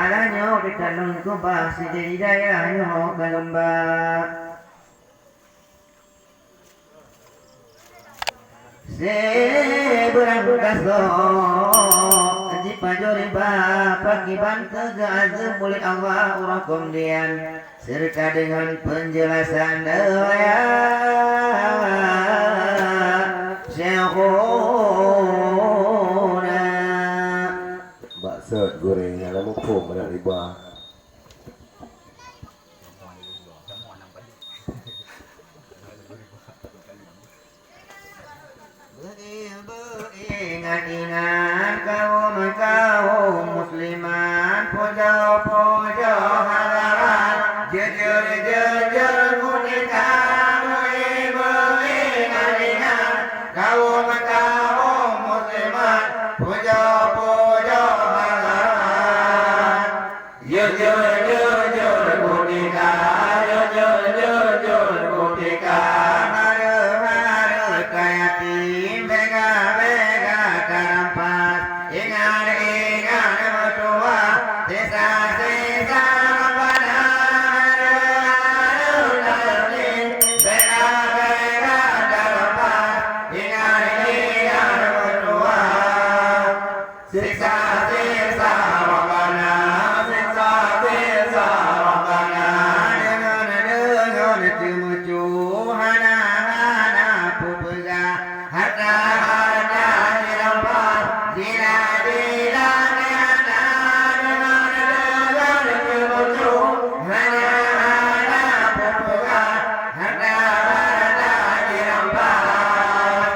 alanyo ditanong ko ba si Hidayah nyo kalumba. Seberang kaso di pajoriba pakiban tegas mulia Allah urang kemudian serta dengan penjelasan doa Syekhuna bakso goreng ala mumpung pada riba. Ingat-ingat kaum musliman puja-puja halaran jujur-jujur kunikah ibu ingat-ingat kaum musliman puja-puja halaran jujur-jujur kunikah jujur-jujur kunikah haru-haru kayatim bega-bega karampas ingat-ingat mertua sisa-sisa Rabbana haru-haru kayatim bega-bega karampas ingat-ingat mertua sisa-sisa Rabbana sisa-sisa Rabbana dengan tumuju hana-hana pupuga harta-harta dirampas dila-dila niana dengan tumuju hana-hana pupuga harta-harta dirampas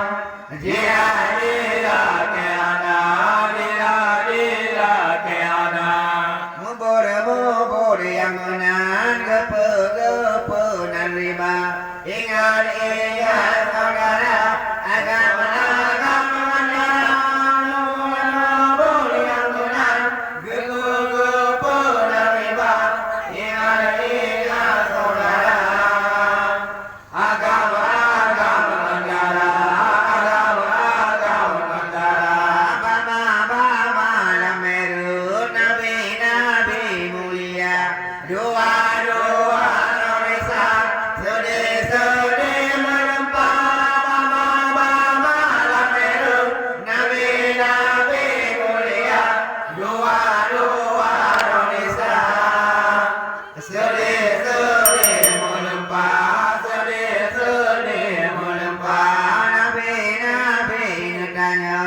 dila-dila niana dila-dila niana mubur-mubur yang menan gepe-gepenan riba ingat-ingat saudara agama-agama mubur yang menan gepe-gepenan riba ingat-ingat saudara agama-agama negara agama-agama negara bama-bama lameru nabi-nabi mulia doa-doa Indonesia sedih-sedih melempar bama-bama lameru nabi-nabi mulia doa-doa Indonesia sedih-sedih melempar sedih-sedih melempar nabi-nabi nekanya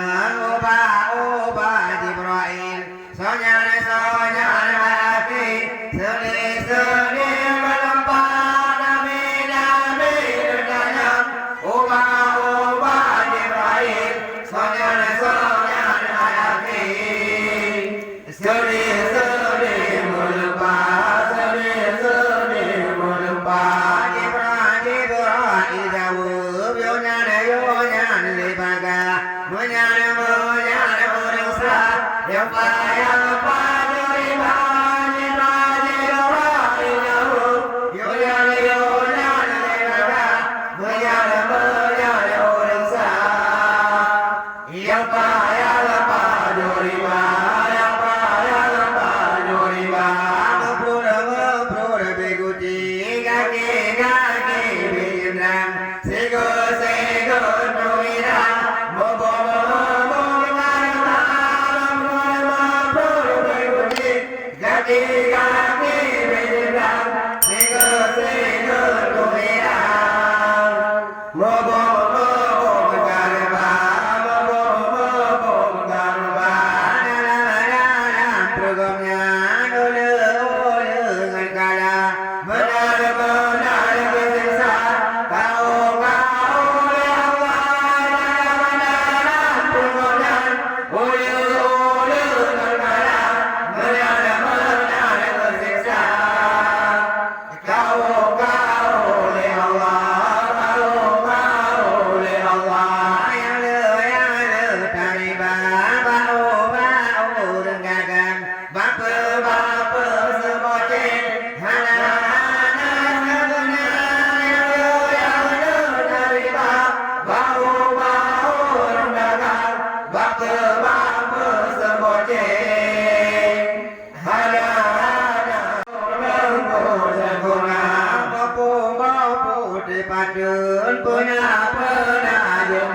ubah-ubah Jibril sonya-sonya hati sedih-sedih melempar nabi-nabi nekanya ubah-ubah Jibril sonya-sonya hati sedih-sedih melempar sedih-sedih melempar Jibril jawab yonya lebaga menyana urusah yang payah pajuriba Jibril jawab yonya lebaga menyana urusah yang payah pajuriba yang payah pajuriba ngobrol beguti kaki-kaki bintang sego-sego nuira bobo-bobo kaki-kaki bintang sego-sego nuira bobo-bobo garba bobo-bobo garba dalam programnya dulu ngkala benar-benar bersiksa kau ya Allah dalam programnya ulu ngkala benar-benar bersiksa kau ya Allah putih padun punya penajem